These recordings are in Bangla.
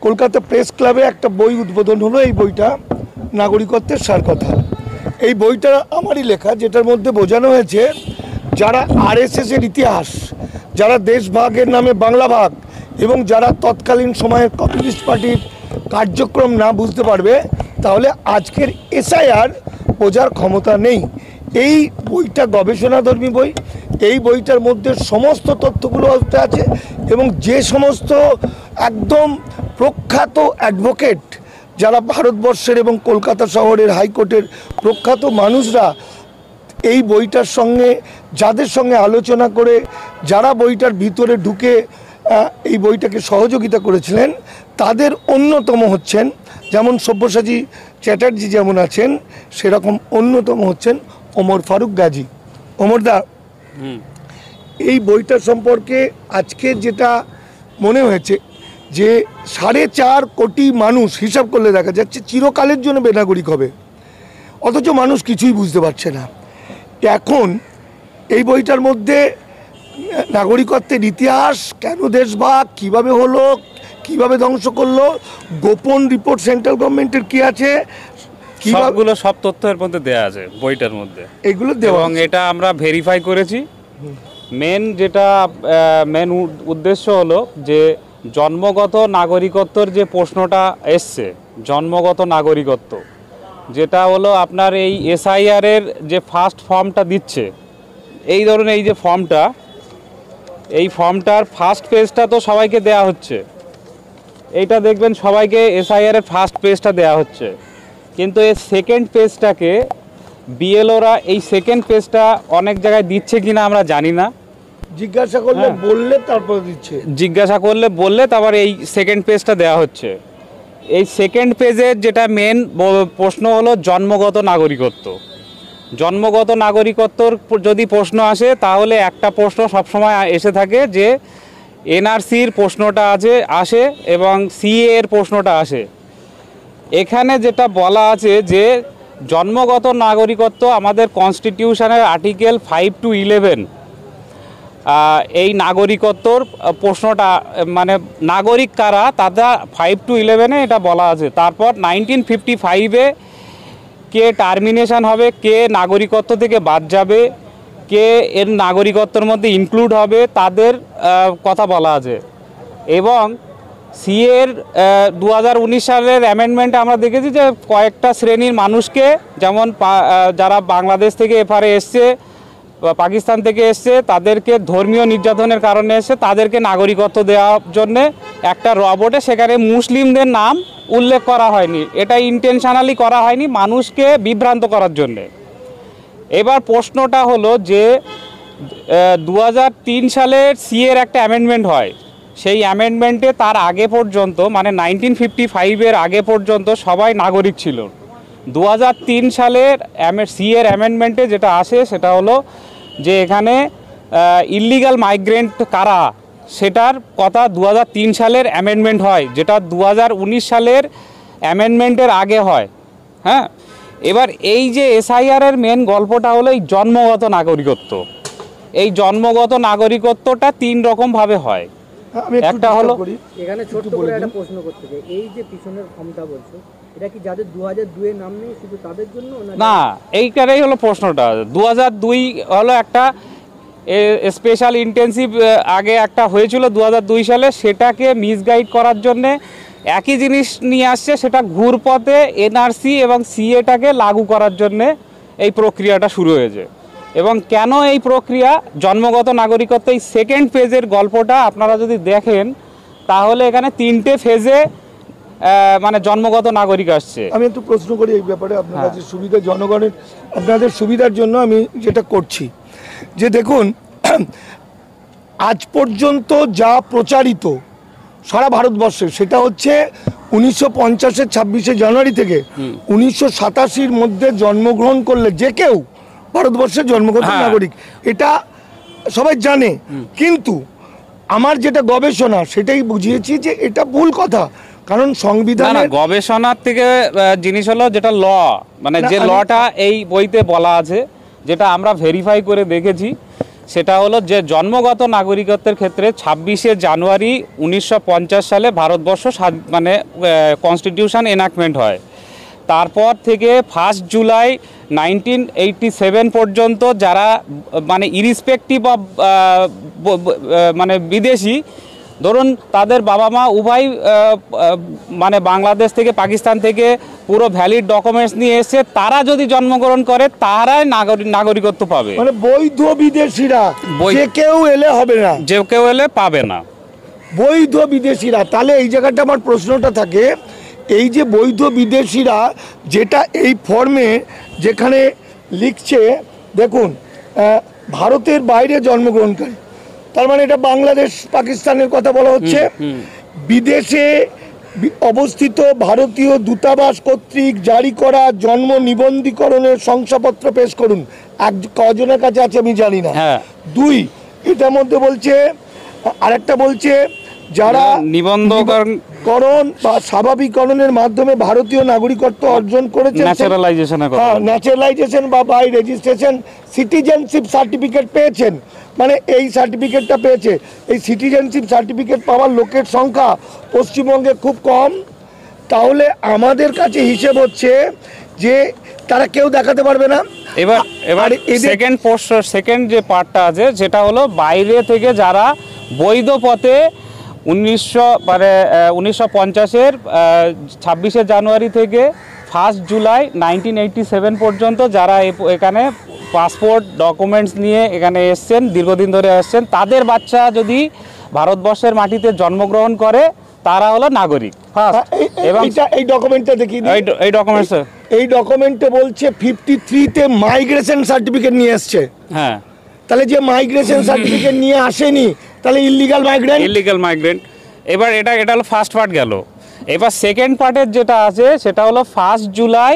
কলকাতা প্রেস ক্লাবে একটা বই উদ্বোধন হলো। এই বইটা নাগরিকত্বের সারকথা। এই বইটা আমারই লেখা, যেটার মধ্যে বোঝানো হয়েছে যারা আরএসএসের ইতিহাস, যারা দেশভাগের নামে বাংলা ভাগ এবং যারা তৎকালীন সময়ের কমিউনিস্ট পার্টির কার্যক্রম না বুঝতে পারবে, তাহলে আজকের এসআইআর বোঝার ক্ষমতা নেই। এই বইটা গবেষণাধর্মী বই। এই বইটার মধ্যে সমস্ত তথ্যগুলো আছে এবং যে সমস্ত একদম প্রখ্যাত অ্যাডভোকেট, যারা ভারতবর্ষের এবং কলকাতা শহরের হাইকোর্টের প্রখ্যাত মানুষরা এই বইটার সঙ্গে, যাদের সঙ্গে আলোচনা করে, যারা বইটার ভিতরে ঢুকে এই বইটাকে সহযোগিতা করেছিলেন, তাদের অন্যতম হচ্ছেন, যেমন সব্যসাচী চ্যাটার্জি যেমন আছেন, সেরকম অন্যতম হচ্ছেন ওমর ফারুক গাজী। ওমরদা, এই বইটা সম্পর্কে আজকে যেটা মনে হয়েছে যে 4.5 কোটি মানুষ, হিসাব করলে দেখা যাচ্ছে, চিরকালের জন্য বেনাগরিক হবে, অথচ মানুষ কিছুই বুঝতে পারছে না। এখন এই বইটার মধ্যে নাগরিকত্বের ইতিহাস, কেন দেশভাগ, কীভাবে হলো, কীভাবে ধ্বংস করলো, গোপন রিপোর্ট সেন্ট্রাল গভর্নমেন্টের কী আছে, সব তথ্য এর মধ্যে দেওয়া আছে বইটার মধ্যে। এগুলো দেওয়া, এবং এটা আমরা ভেরিফাই করেছি। মেন উদ্দেশ্য হলো যে জন্মগত নাগরিকত্বর যে প্রশ্নটা এসছে, জন্মগত নাগরিকত্ব যেটা হলো আপনার এই এসআইআরের যে ফার্স্ট ফর্মটা দিচ্ছে, এই ধরুন এই যে ফর্মটা, এই ফর্মটার ফার্স্ট পেজটা তো সবাইকে দেয়া হচ্ছে, এইটা দেখবেন সবাইকে এসআইআরের ফার্স্ট পেজটা দেয়া হচ্ছে, কিন্তু এই সেকেন্ড পেজটাকে বিএলওরা এই সেকেন্ড পেজটা অনেক জায়গায় দিচ্ছে কিনা আমরা জানি না। জিজ্ঞাসা করলে বললে তারপর দিচ্ছে, জিজ্ঞাসা করলে বললে তারপর এই সেকেন্ড পেজটা দেওয়া হচ্ছে। এই সেকেন্ড পেজের যেটা মেন প্রশ্ন হলো জন্মগত নাগরিকত্ব। জন্মগত নাগরিকত্বর যদি প্রশ্ন আসে, তাহলে একটা প্রশ্ন সবসময় এসে থাকে যে এনআরসির প্রশ্নটা আসে এবং সিএ এর প্রশ্নটা আসে। এখানে যেটা বলা আছে যে জন্মগত নাগরিকত্ব আমাদের কনস্টিটিউশনের আর্টিকেল 5 to 11 এই নাগরিকত্বর প্রশ্নটা, মানে নাগরিক কারা, তারা 5 to 11 এটা বলা আছে। তারপর 1955 কে টার্মিনেশন হবে, কে নাগরিকত্ব থেকে বাদ যাবে, কে এর নাগরিকত্বের মধ্যে ইনক্লুড হবে, তাদের কথা বলা আছে। এবং সিএর 2019 সালের অ্যামেন্ডমেন্টে আমরা দেখেছি যে কয়েকটা শ্রেণীর মানুষকে, যেমন যারা বাংলাদেশ থেকে এফআরএ এসছে, পাকিস্তান থেকে এসছে, তাদেরকে ধর্মীয় নির্যাতনের কারণে এসে তাদেরকে নাগরিকত্ব দেওয়ার জন্যে একটা রবোটে সেখানে মুসলিমদের নাম উল্লেখ করা হয়নি। এটা ইন্টেনশনালি করা হয়নি, মানুষকে বিভ্রান্ত করার জন্যে। এবার প্রশ্নটা হলো যে 2003 সালের সিএর একটা অ্যামেন্ডমেন্ট হয়, সেই অ্যামেন্ডমেন্টে তার আগে পর্যন্ত, মানে 1955 আগে পর্যন্ত সবাই নাগরিক ছিল। 2003 সালের সিএর অ্যামেন্ডমেন্টে যেটা আসে সেটা হলো যে এখানে ইল্লিগাল মাইগ্রেন্ট কারা, সেটার কথা 2003 সালের অ্যামেন্ডমেন্ট হয়, যেটা 2019 সালের অ্যামেন্ডমেন্টের আগে হয়। হ্যাঁ, এবার এই যে এসআইআরের মেন গল্পটা হলো এই জন্মগত নাগরিকত্ব। এই জন্মগত নাগরিকত্বটা 3 রকমভাবে হয়। একটা হলো, এখানে ছোট্ট করে একটা প্রশ্ন করতে চাই, এই যে পিছনের ফর্মটা বলছো, এটা কি যাদের 2002 এর নাম নেই শুধু তাদের জন্য না? এইটাই হলো প্রশ্নটা। 2002 হলো একটা স্পেশাল ইন্টেন্সিভ আগে একটা হয়েছিল 2002 সালে, সেটাকে মিসগাইড করার জন্যে একই জিনিস নিয়ে আসছে, সেটা ঘুরপথে এনআরসি এবং সিএটাকে লাগু করার জন্যে এই প্রক্রিয়াটা শুরু হয়েছে। এবং কেন এই প্রক্রিয়া, জন্মগত নাগরিকত্ব এই সেকেন্ড ফেজের গল্পটা আপনারা যদি দেখেন, তাহলে এখানে 3টে ফেজে মানে জন্মগত নাগরিক আসছে। আমি একটু প্রশ্ন করি এই ব্যাপারে, আপনার কাছে সুবিধা, জনগণের আপনাদের সুবিধার জন্য আমি যেটা করছি, যে দেখুন আজ পর্যন্ত যা প্রচারিত সারা ভারতবর্ষে, সেটা হচ্ছে 1950-এর 26শে জানুয়ারি থেকে 1987-র মধ্যে জন্মগ্রহণ করলে যে কেউ ভারতবর্ষের জন্মগত নাগরিক, এটা সবাই জানে। কিন্তু আমার যেটা গবেষণা, সেটাই বুঝিয়েছি যে এটা ভুল কথা। কারণ সংবিধান গবেষণার থেকে জিনিস হলো যেটা ল, মানে যে লটা এই বইতে বলা আছে, যেটা আমরা ভেরিফাই করে দেখেছি, সেটা হলো যে জন্মগত নাগরিকত্বের ক্ষেত্রে 26শে জানুয়ারি 1950 সালে ভারতবর্ষ মানে কনস্টিটিউশন এনাক্টমেন্ট হয়। তারপর থেকে 1 জুলাই 1987 পর্যন্ত যারা মানে ইরিসপেক্টিভ অফ মানে বিদেশি, ধরুন তাদের বাবা মা উভয় মানে বাংলাদেশ থেকে পাকিস্তান থেকে পুরো ভ্যালিড ডকুমেন্টস নিয়ে এসে তারা যদি জন্মগ্রহণ করে তারাই নাগরিকত্ব পাবে। মানে বৈধ বিদেশিরা যে কেউ এলে হবে না, যে কেউ এলে পাবে না, বৈধ বিদেশিরা। তাহলে এই জায়গাটা আমার প্রশ্নটা থাকে, এই যে বৈধ বিদেশিরা যেটা এই ফর্মে যেখানে লিখছে, দেখুন ভারতের বাইরে জন্মগ্রহণকারী, তার মানে এটা বাংলাদেশ পাকিস্তানের কথা বলা হচ্ছে। বিদেশে অবস্থিত ভারতীয় দূতাবাস কর্তৃক জারি করা জন্ম নিবন্ধীকরণের শংসাপত্র পেশ করুন। কজনের কাছে আছে আমি জানি না। 2, এটার মধ্যে বলছে, আরেকটা বলছে যারা নিবন্ধকরণ বা স্বাভাবিকরণের মাধ্যমে ভারতীয় নাগরিকত্ব অর্জন করেছে, ন্যাচারালাইজেশন বা বাই রেজিস্ট্রেশন সিটিজেনশিপ সার্টিফিকেট পেয়েছেন, মানে এই সার্টিফিকেটটা পেয়েছে। এই সিটিজেনশিপ সার্টিফিকেট পাওয়ার লোকের সংখ্যা পশ্চিমবঙ্গে খুব কম। তাহলে আমাদের কাছে হিসেব হচ্ছে যে তারা কেউ দেখাতে পারবে না। এবার সেকেন্ড যে পার্টটা আছে সেটা হলো বাইরে থেকে যারা বৈধ পথে 1950-এর 26শে জানুয়ারি থেকে 1 জুলাই 1987 পর্যন্ত যারা এখানে পাসপোর্ট ডকুমেন্টস নিয়ে এখানে এসছেন, দীর্ঘদিন ধরে আসছেন, তাদের বাচ্চা যদি ভারতবর্ষের মাটিতে জন্মগ্রহণ করে তারা হলো নাগরিক। এবং এই ডকুমেন্টটা দেখি, এই ডকুমেন্টে বলছে 53-তে মাইগ্রেশন সার্টিফিকেট নিয়ে আসছে। হ্যাঁ, তাহলে যে মাইগ্রেশন সার্টিফিকেট নিয়ে আসেনি তাহলে ইল্লিগাল মাইগ্রেন্ট। এবার এটা হলো ফার্স্ট পার্ট গেল। এবার সেকেন্ড পার্টের যেটা আছে সেটা হলো 1 জুলাই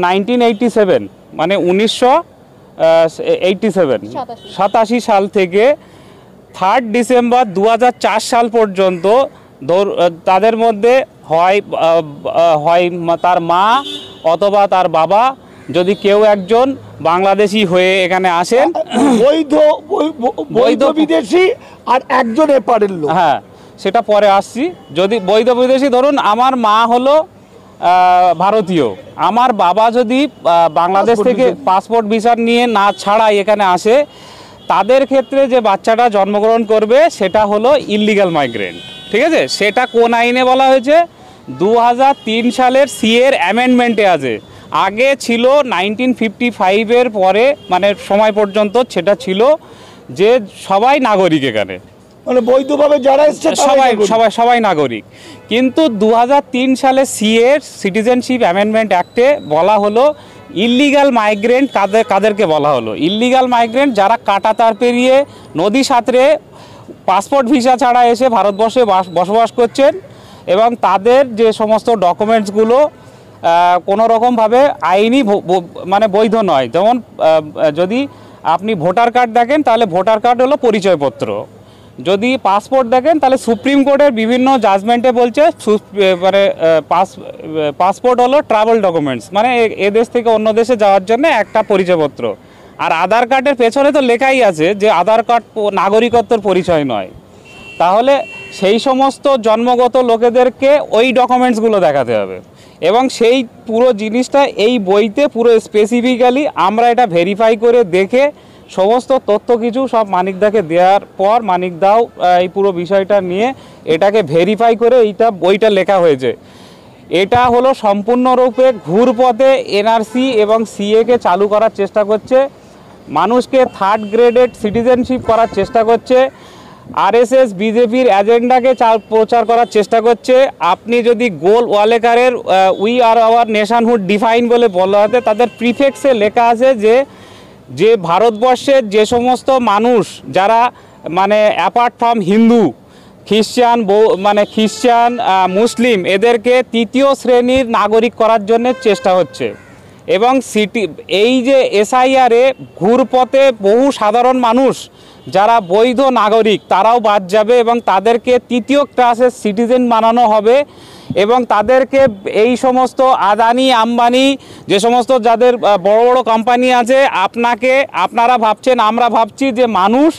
1987 মানে 1987 সাল থেকে 3 ডিসেম্বর 2004 সাল পর্যন্ত তাদের মধ্যে হয় তার মা অথবা তার বাবা যদি কেউ একজন বাংলাদেশি হয়ে এখানে আসেন, বৈধ বিদেশি আর একজন এপারের লোক। হ্যাঁ, সেটা পরে আসছি। যদি বৈধ বিদেশি, ধরুন আমার মা হলো ভারতীয়, আমার বাবা যদি বাংলাদেশ থেকে পাসপোর্ট ভিসা নিয়ে না ছাড়াই এখানে আসে, তাদের ক্ষেত্রে যে বাচ্চাটা জন্মগ্রহণ করবে সেটা হলো ইল্লিগাল মাইগ্রেন্ট। ঠিক আছে, সেটা কোন আইনে বলা হয়েছে? 2003 সালের সিএর অ্যামেন্ডমেন্টে আছে। আগে ছিল 1955-এর পরে মানে সময় পর্যন্ত সেটা ছিল যে সবাই নাগরিক, এখানে মানে বৈধভাবে যারা এসেছে সবাই নাগরিক। কিন্তু 2003 সালে সিএর সিটিজেনশিপ অ্যামেন্ডমেন্ট অ্যাক্টে বলা হলো ইল্লিগাল মাইগ্রেন্ট কাদেরকে বলা হলো? ইল্লিগাল মাইগ্রেন্ট যারা কাঁটাতার পেরিয়ে নদী সাঁতরে পাসপোর্ট ভিসা ছাড়া এসে ভারতবর্ষে বসবাস করছেন এবং তাদের যে সমস্ত ডকুমেন্টসগুলো কোনো রকমভাবে আইনি মানে বৈধ নয়। যেমন যদি আপনি ভোটার কার্ড দেখেন তাহলে ভোটার কার্ড হলো পরিচয়পত্র, যদি পাসপোর্ট দেখেন তাহলে সুপ্রিম কোর্টের বিভিন্ন জাজমেন্টে বলছে মানে পাসপোর্ট হলো ট্রাভেল ডকুমেন্টস, মানে এ দেশ থেকে অন্য দেশে যাওয়ার জন্য একটা পরিচয়পত্র। আর আধার কার্ডের পেছনে তো লেখাই আছে যে আধার কার্ড নাগরিকত্বের পরিচয় নয়। তাহলে সেই সমস্ত জন্মগত লোকেদেরকে ওই ডকুমেন্টসগুলো দেখাতে হবে এবং সেই পুরো জিনিসটা এই বইতে পুরো স্পেসিফিক্যালি আমরা এটা ভেরিফাই করে দেখে সমস্ত তথ্য কিছু সব মানিকদাকে দেওয়ার পর মানিকদাও এই পুরো বিষয়টা নিয়ে এটাকে ভেরিফাই করে এইটা বইটা লেখা হয়েছে। এটা হলো সম্পূর্ণরূপে ঘুরপথে এনআরসি এবং সিএকে চালু করার চেষ্টা করছে, মানুষকে 3rd গ্রেডেড সিটিজেনশিপ করার চেষ্টা করছে, আরএসএস বিজেপির এজেন্ডাকে প্রচার করার চেষ্টা করছে। আপনি যদি গোল ওয়ালেকারের we are our nationhood define বলে বলা হয়, তাদের প্রিফেক্সে লেখা আছে যে ভারতবর্ষের যে সমস্ত মানুষ যারা মানে অ্যাপার্ট ফ্রম হিন্দু, খ্রিস্টান মুসলিম এদেরকে 3য় শ্রেণীর নাগরিক করার জন্য চেষ্টা হচ্ছে এবং এই যে এসআইআরে ঘুরপথে বহু সাধারণ মানুষ যারা বৈধ নাগরিক তারাও বাদ যাবে এবং তাদেরকে তৃতীয় ক্লাসের সিটিজেন বানানো হবে এবং তাদেরকে এই সমস্ত আদানি আম্বানি যে সমস্ত যাদের বড় বড় কোম্পানি আছে আপনারা ভাবছেন আমরা ভাবছি যে মানুষ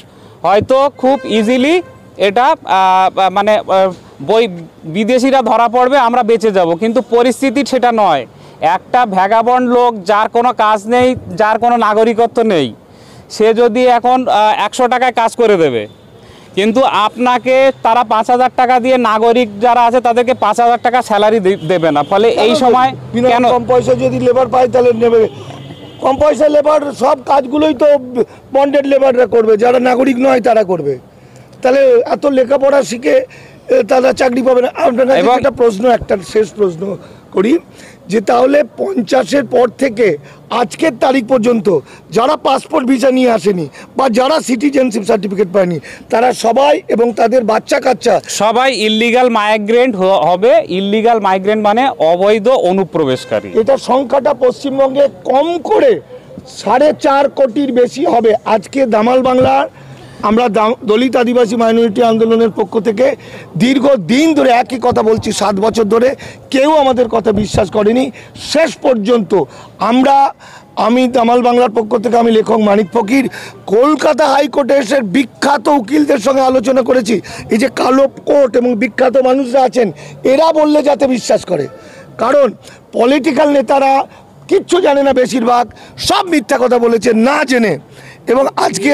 হয়তো খুব ইজিলি এটা মানে বিদেশিরা ধরা পড়বে আমরা বেঁচে যাব, কিন্তু পরিস্থিতি সেটা নয়। একটা ভ্যাগাবন্ড লোক যার কোনো কাজ নেই, যার কোনো নাগরিকত্ব নেই, সে যদি এখন 100 টাকায় কাজ করে দেবে, কিন্তু আপনাকে তারা 5,000 টাকা দিয়ে নাগরিক যারা আছে তাদেরকে 5,000 টাকা স্যালারি দেবে না। ফলে এই সময় কেন কম পয়সা যদি লেবার পায় তাহলে নেবে, কম পয়সা লেবার সব কাজগুলোই তো বন্ডেড লেবাররা করবে, যারা নাগরিক নয় তারা করবে। তাহলে এত লেখাপড়া শিখে তারা চাকরি পাবে না। আপনার কাছে একটা প্রশ্ন, একটা শেষ প্রশ্ন করি যে তাহলে 50-এর পর থেকে আজকের তারিখ পর্যন্ত যারা পাসপোর্ট ভিসা নিয়ে আসেনি বা যারা সিটিজেনশিপ সার্টিফিকেট পায়নি তারা সবাই এবং তাদের বাচ্চা কাচ্চা সবাই ইল্লিগাল মাইগ্রেন্ট হবে। ইল্লিগাল মাইগ্রেন্ট মানে অবৈধ অনুপ্রবেশকারী। এটা সংখ্যাটা পশ্চিমবঙ্গে কম করে 4.5 কোটির বেশি হবে। আজকে দামাল বাংলার আমরা দলিত আদিবাসী মাইনরিটি আন্দোলনের পক্ষ থেকে দীর্ঘদিন ধরে একই কথা বলছি, 7 বছর ধরে কেউ আমাদের কথা বিশ্বাস করেনি। শেষ পর্যন্ত আমি দামাল বাংলার পক্ষ থেকে আমি লেখক মানিক ফকির কলকাতা হাইকোর্টে এসে বিখ্যাত উকিলদের সঙ্গে আলোচনা করেছি। এই যে কালো কোর্ট এবং বিখ্যাত মানুষরা আছেন এরা বললে যাতে বিশ্বাস করে, কারণ পলিটিক্যাল নেতারা কিচ্ছু জানে না, বেশিরভাগ সব মিথ্যা কথা বলেছে না জেনে। এবং আজকে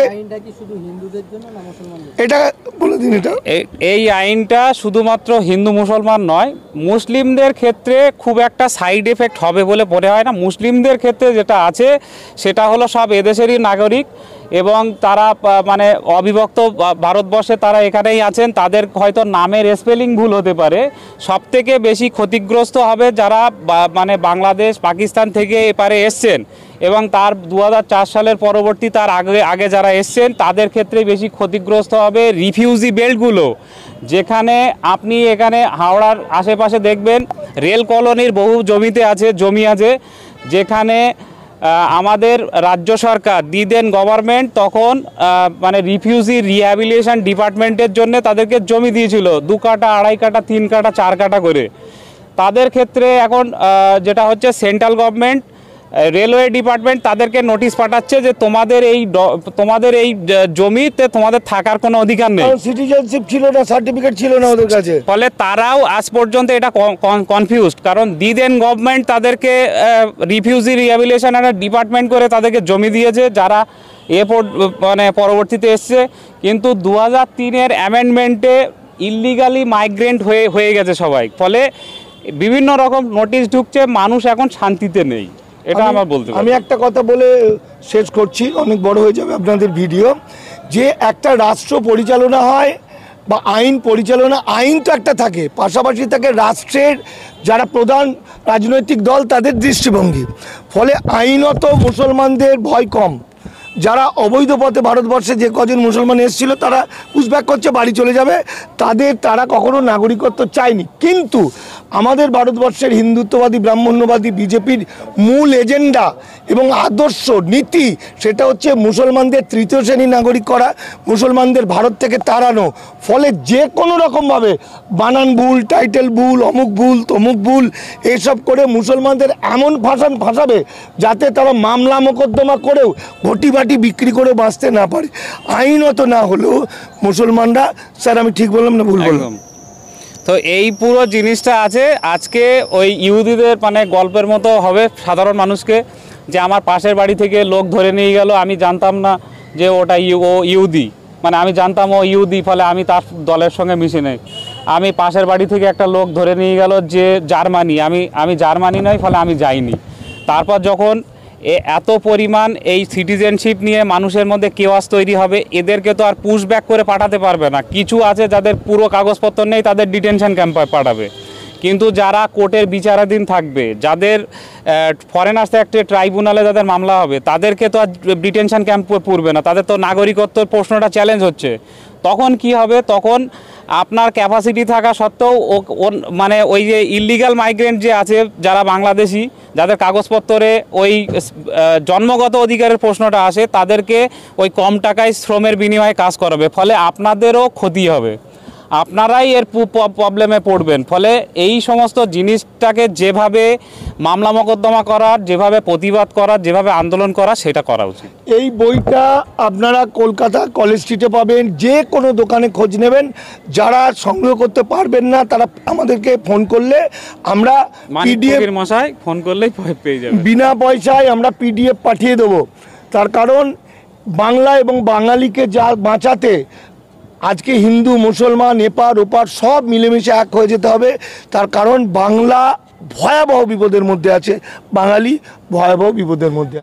এটা বলে দিন, এই আইনটা শুধুমাত্র হিন্দু মুসলমান নয়, মুসলিমদের ক্ষেত্রে খুব একটা সাইড এফেক্ট হবে বলে মনে হয় না। মুসলিমদের ক্ষেত্রে যেটা আছে সেটা হলো সব এদেশেরই নাগরিক এবং তারা মানে অবিভক্ত ভারতবর্ষে তারা এখানেই আছেন, তাদের হয়তো নামের স্পেলিং ভুল হতে পারে। সবথেকে বেশি ক্ষতিগ্রস্ত হবে যারা মানে বাংলাদেশ পাকিস্তান থেকে এপারে এসছেন এবং তার 2004 সালের পরবর্তী তার আগে যারা এসছেন তাদের ক্ষেত্রে বেশি ক্ষতিগ্রস্ত হবে রিফিউজি বেল্টগুলো। যেখানে আপনি এখানে হাওড়ার আশেপাশে দেখবেন রেল কলোনির বহু জমি আছে যেখানে আমাদের রাজ্য সরকার দিদেন গভর্নমেন্ট তখন মানে রিফিউজি রিহ্যাবিলিটেশন ডিপার্টমেন্টের জন্য তাদেরকে জমি দিয়েছিল 2 কাঠা 2.5 কাঠা 3 কাঠা 4 কাঠা করে। তাদের ক্ষেত্রে এখন যেটা হচ্ছে সেন্ট্রাল গভর্নমেন্ট রেলওয়ে ডিপার্টমেন্ট তাদেরকে নোটিশ পাঠাচ্ছে যে তোমাদের এই জমিতে তোমাদের থাকার কোনো অধিকার নেই, সিটিজেনশিপ ছিল না, সার্টিফিকেট ছিল না ওদের কাছে। ফলে তারাও আজ পর্যন্ত এটা কনফিউজড, কারণ দিদেন গভর্নমেন্ট তাদেরকে রিফিউজি রিহ্যাবিলিটেশন একটা ডিপার্টমেন্ট করে তাদেরকে জমি দিয়েছে যারা মানে পরবর্তীতে এসছে, কিন্তু 2003-এর অ্যামেন্ডমেন্টে ইল্লিগালি মাইগ্রেন্ট হয়ে গেছে সবাই। ফলে বিভিন্ন রকম নোটিশ ঢুকছে, মানুষ এখন শান্তিতে নেই। এটা আমার বলতে আমি একটা কথা বলে শেষ করছি, অনেক বড় হয়ে যাবে আপনাদের ভিডিও। যে একটা রাষ্ট্র পরিচালনা হয় বা আইন পরিচালনা, আইন তো একটা থাকে, পাশাপাশি থাকে রাষ্ট্রের যারা প্রধান রাজনৈতিক দল তাদের দৃষ্টিভঙ্গি। ফলে আইনত মুসলমানদের ভয় কম। যারা অবৈধ পথে ভারতবর্ষে যে কজন মুসলমান এসেছিল তারা পুশব্যাক করছে, বাড়ি চলে যাবে, তারা কখনো নাগরিকত্ব চায়নি। কিন্তু আমাদের ভারতবর্ষের হিন্দুত্ববাদী ব্রাহ্মণ্যবাদী বিজেপির মূল এজেন্ডা এবং আদর্শ নীতি সেটা হচ্ছে মুসলমানদের 3য় শ্রেণীর নাগরিক করা, মুসলমানদের ভারত থেকে তাড়ানো। ফলে যে কোনো রকমভাবে বানান ভুল, টাইটেল ভুল, অমুক ভুল, তমুক ভুল এসব করে মুসলমানদের এমন ফাঁসাবে যাতে তারা মামলা মোকদ্দমা করেও ঘটি বাটি বিক্রি করে বাঁচতে না পারে। আইনত না হলেও মুসলমানরা, স্যার আমি ঠিক বললাম না ভুল বললাম? তো এই পুরো জিনিসটা আছে আজকে ওই ইহুদিদের মানে গল্পের মতো হবে সাধারণ মানুষকে, যে আমার পাশের বাড়ি থেকে লোক ধরে নিয়ে গেল, আমি জানতাম না যে ওটা ইহুদি, মানে আমি জানতাম ও ইহুদি, ফলে আমি তার দলের সঙ্গে মিশে নেই। আমি পাশের বাড়ি থেকে একটা লোক ধরে নিয়ে গেল যে জার্মানি, আমি জার্মানি নই, ফলে আমি যাইনি। তারপর যখন এত পরিমাণ এই সিটিজেনশিপ নিয়ে মানুষের মধ্যে কেওয়াস তৈরি হবে, এদেরকে তো আর পুশব্যাক করে পাঠাতে পারবে না। কিছু আছে যাদের পুরো কাগজপত্র নেই, তাদের ডিটেনশন ক্যাম্পে পাঠাবে। কিন্তু যারা কোর্টের বিচারাধীন থাকবে, যাদের ফরেনার্স অ্যাক্টে ট্রাইব্যুনালে যাদের মামলা হবে, তাদেরকে তো আর ডিটেনশন ক্যাম্পে পড়বে না, তাদের তো নাগরিকত্বের প্রশ্নটা চ্যালেঞ্জ হচ্ছে। তখন কি হবে? তখন আপনার ক্যাপাসিটি থাকা সত্ত্বেও মানে ওই যে ইললিগাল মাইগ্রেন্ট যে আছে, যারা বাংলাদেশি, যাদের কাগজপত্রে ওই জন্মগত অধিকারের প্রশ্নটা আসে, তাদেরকে ওই কম টাকায় শ্রমের বিনিময়ে কাজ করাবে। ফলে আপনাদেরও ক্ষতি হবে, আপনারাই এর প্রবলেমে পড়বেন। ফলে এই সমস্ত জিনিসটাকে যেভাবে মামলা মোকদ্দমা করার, যেভাবে প্রতিবাদ করার, যেভাবে আন্দোলন করা, সেটা করা উচিত। এই বইটা আপনারা কলকাতা কলেজ স্ট্রিটে পাবেন, যে কোনো দোকানে খোঁজ নেবেন। যারা সংগ্রহ করতে পারবেন না তারা আমাদেরকে ফোন করলে আমরা পিডিএফ মশাই ফোন করলেই পেয়ে যাবেন, বিনা পয়সায় আমরা পিডিএফ পাঠিয়ে দেবো। তার কারণ বাংলা এবং বাঙালিকে যা বাঁচাতে আজকে হিন্দু, মুসলমান, এপার ওপার সব মিলেমিশে এক হয়ে যেতে হবে। তার কারণ বাংলা ভয়াবহ বিপদের মধ্যে আছে, বাঙালি ভয়াবহ বিপদের মধ্যে।